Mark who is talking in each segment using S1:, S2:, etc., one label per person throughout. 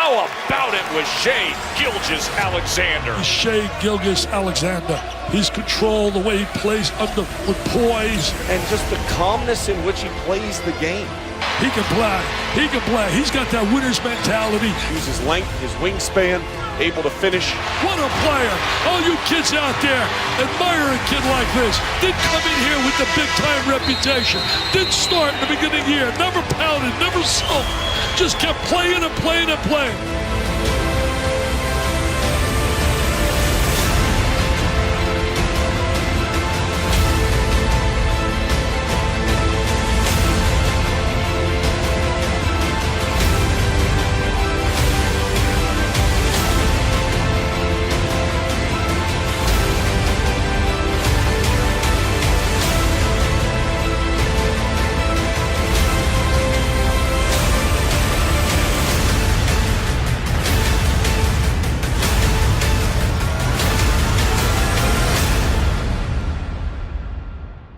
S1: How about it with Shai Gilgeous Alexander?
S2: Shai Gilgeous Alexander. His control, the way he plays under with poise.
S3: And just the calmness in which he plays the game.
S2: He can play. He can play. He's got that winner's mentality.
S3: Uses length, his wingspan, able to finish.
S2: What a player. All you kids out there, admire a kid like this. Didn't come in here with the big-time reputation. Didn't start in the beginning of the year. Never pounded, never sulked. Just kept playing and playing and playing.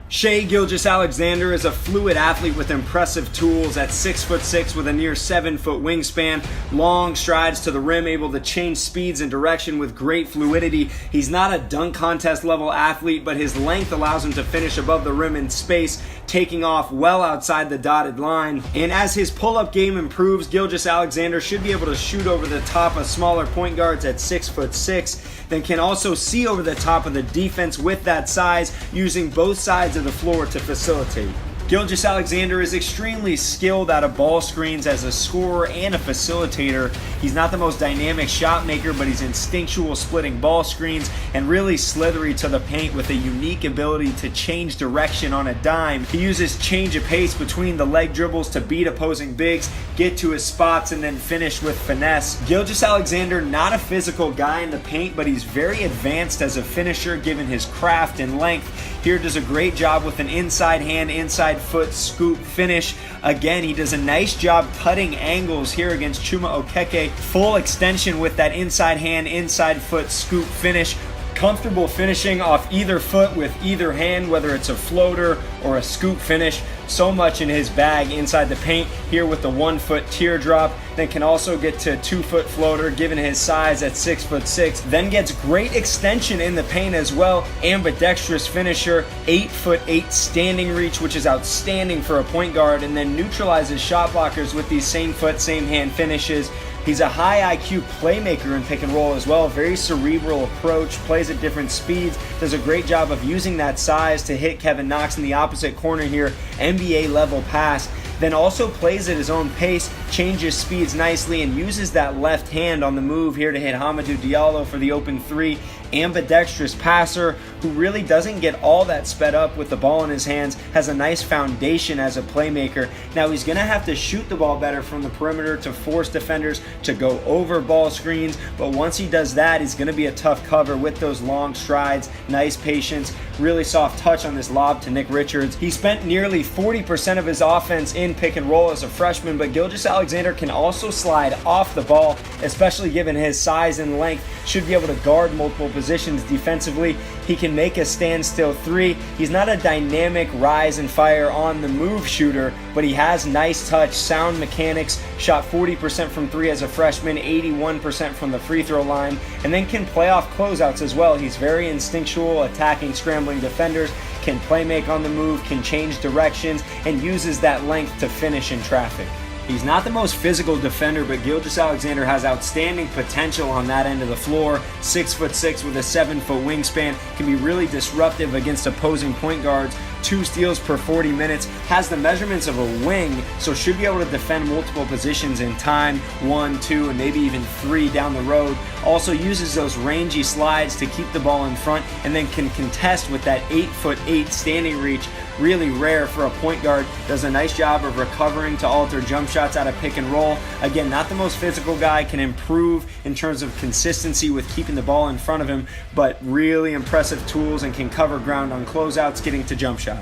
S4: Shai Gilgeous Alexander is a fluid athlete with impressive tools at 6'6" with a near 7-foot wingspan, long strides to the rim, able to change speeds and direction with great fluidity. He's not a dunk contest level athlete, but his length allows him to finish above the rim in space, taking off well outside the dotted line. And as his pull-up game improves, Gilgeous Alexander should be able to shoot over the top of smaller point guards at 6'6", then can also see over the top of the defense with that size, using both sides of the floor to facilitate. Gilgeous Alexander is extremely skilled out of ball screens as a scorer and a facilitator. He's not the most dynamic shot maker, but he's instinctual splitting ball screens and really slithery to the paint with a unique ability to change direction on a dime. He uses change of pace between the leg dribbles to beat opposing bigs, get to his spots, and then finish with finesse. Gilgeous Alexander, not a physical guy in the paint, but he's very advanced as a finisher given his craft and length. Here does a great job with an inside hand, inside foot scoop finish. Again, he does a nice job cutting angles here against Chuma Okeke. Full extension with that inside hand, inside foot scoop finish. Comfortable finishing off either foot with either hand, whether it's a floater or a scoop finish. So much in his bag inside the paint here with the 1-foot teardrop. Then can also get to 2-foot floater given his size at 6'6". Then gets great extension in the paint as well. Ambidextrous finisher, 8'8" standing reach, which is outstanding for a point guard. And then neutralizes shot blockers with these same foot, same hand finishes. He's a high IQ playmaker in pick and roll as well. Very cerebral approach, plays at different speeds, does a great job of using that size to hit Kevin Knox in the opposite corner here. NBA level pass. Then also plays at his own pace, changes speeds nicely, and uses that left hand on the move here to hit Hamidou Diallo for the open three. Ambidextrous passer who really doesn't get all that sped up with the ball in his hands, has a nice foundation as a playmaker. Now he's going to have to shoot the ball better from the perimeter to force defenders to go over ball screens, but once he does that, he's going to be a tough cover with those long strides, nice patience, really soft touch on this lob to Nick Richards. He spent nearly 40% of his offense in pick and roll as a freshman, but Gilgeous Alexander can also slide off the ball, especially given his size and length, should be able to guard multiple positions defensively. He can make a standstill three. He's not a dynamic rise and fire on the move shooter, but he has nice touch, sound mechanics, shot 40% from three as a freshman, 81% from the free throw line, and then can play off closeouts as well. He's very instinctual, attacking scrambling defenders, can play make on the move, can change directions, and uses that length to finish in traffic. He's not the most physical defender, but Gilgeous Alexander has outstanding potential on that end of the floor. 6'6" with a 7-foot wingspan, can be really disruptive against opposing point guards. 2 steals per 40 minutes, has the measurements of a wing, so should be able to defend multiple positions in time, 1, 2, and maybe even 3 down the road. Also uses those rangy slides to keep the ball in front, and then can contest with that 8'8" standing reach. Really rare for a point guard. Does a nice job of recovering to alter jump shots out of pick and roll. Again, not the most physical guy, can improve in terms of consistency with keeping the ball in front of him, but really impressive tools and can cover ground on closeouts, getting to jump shots.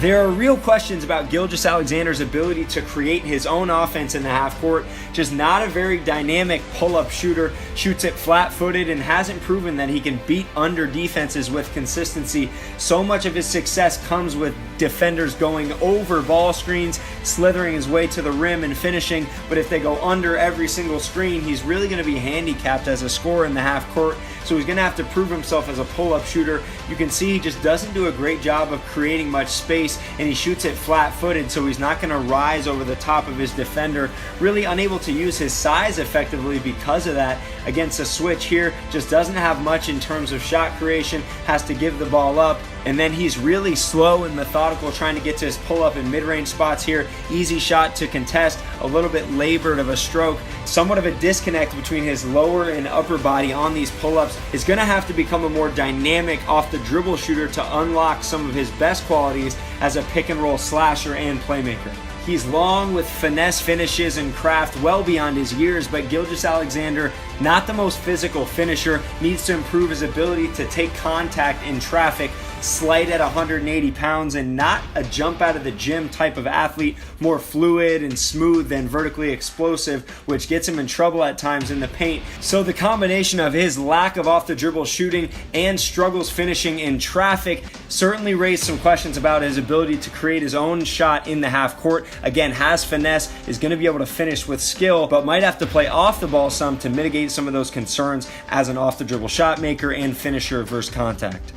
S4: There are real questions about Gilgeous-Alexander's ability to create his own offense in the half court. Just not a very dynamic pull-up shooter, shoots it flat-footed, and hasn't proven that he can beat under defenses with consistency. So much of his success comes with defenders going over ball screens, slithering his way to the rim and finishing, but if they go under every single screen, he's really going to be handicapped as a scorer in the half court. So he's going to have to prove himself as a pull-up shooter. You can see he just doesn't do a great job of creating much space, and he shoots it flat-footed, so he's not going to rise over the top of his defender. Really unable to use his size effectively because of that. Against a switch here, just doesn't have much in terms of shot creation, has to give the ball up, and then he's really slow and methodical trying to get to his pull-up and mid-range spots here. Easy shot to contest, a little bit labored of a stroke. Somewhat of a disconnect between his lower and upper body on these pull-ups. Is going to have to become a more dynamic off-the-dribble shooter to unlock some of his best qualities as a pick-and-roll slasher and playmaker. He's long with finesse finishes and craft well beyond his years, but Gilgeous-Alexander, not the most physical finisher, needs to improve his ability to take contact in traffic, slight at 180 pounds, and not a jump out of the gym type of athlete, more fluid and smooth than vertically explosive, which gets him in trouble at times in the paint. So the combination of his lack of off-the-dribble shooting and struggles finishing in traffic certainly raised some questions about his ability to create his own shot in the half court. Again, has finesse, is going to be able to finish with skill, but might have to play off the ball some to mitigate some of those concerns as an off-the-dribble shot maker and finisher versus contact.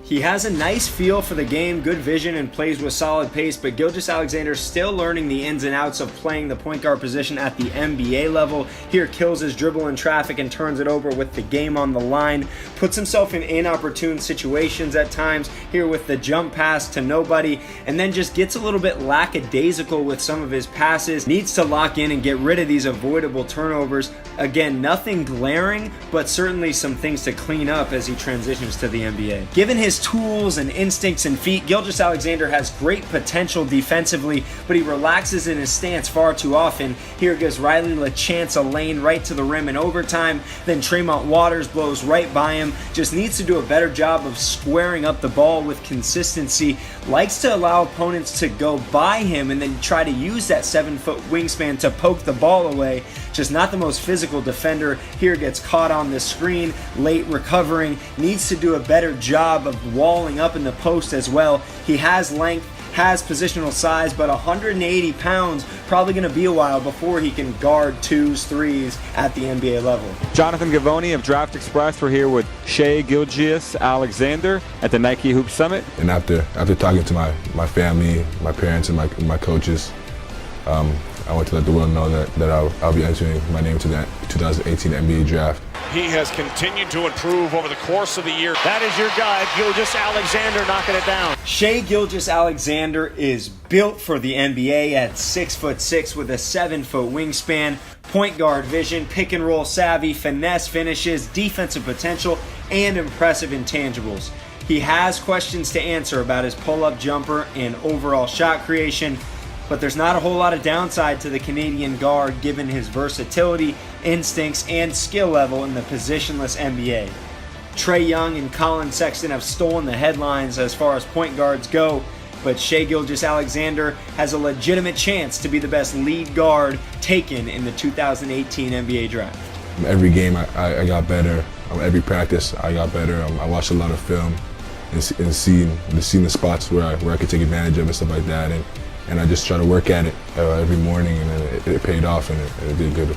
S4: He has a nice feel for the game, good vision, and plays with solid pace, but Gilgeous-Alexander is still learning the ins and outs of playing the point guard position at the NBA level. Here kills his dribble in traffic and turns it over with the game on the line. Puts himself in inopportune situations at times, here with the jump pass to nobody, and then just gets a little bit lackadaisical with some of his passes. Needs to lock in and get rid of these avoidable turnovers. Again, nothing glaring, but certainly some things to clean up as he transitions to the NBA. Given his tools and instincts and feet, Gilgeous-Alexander has great potential defensively, but he relaxes in his stance far too often. Here gives Riley LaChance a lane right to the rim in overtime, then Tremont Waters blows right by him. Just needs to do a better job of squaring up the ball with consistency. Likes to allow opponents to go by him and then try to use that 7-foot wingspan to poke the ball away. Just not the most physical defender. Here gets caught on the screen, late recovering. Needs to do a better job of walling up in the post as well. He has length, has positional size, but 180 pounds, probably going to be a while before he can guard twos, threes at the NBA level.
S5: Jonathan Gavoni of Draft Express. We're here with Shai Gilgeous-Alexander at the Nike Hoop Summit.
S6: And after talking to my family, my parents, and my coaches, I want to let the world know that I'll be entering my name to that 2018 NBA draft.
S1: He has continued to improve over the course of the year. That is your guy, Gilgeous-Alexander, knocking it down.
S4: Shai Gilgeous-Alexander is built for the NBA at 6'6" with a 7-foot wingspan, point guard vision, pick and roll savvy, finesse finishes, defensive potential, and impressive intangibles. He has questions to answer about his pull-up jumper and overall shot creation, but there's not a whole lot of downside to the Canadian guard given his versatility, instincts, and skill level in the positionless NBA. Trae Young and Colin Sexton have stolen the headlines as far as point guards go, but Shai Gilgeous-Alexander has a legitimate chance to be the best lead guard taken in the 2018 NBA draft.
S6: Every game I got better. Every practice I got better. I watched a lot of film and seeing the spots where I could take advantage of and stuff like that. And I just try to work at it every morning, and it paid off, and it did good.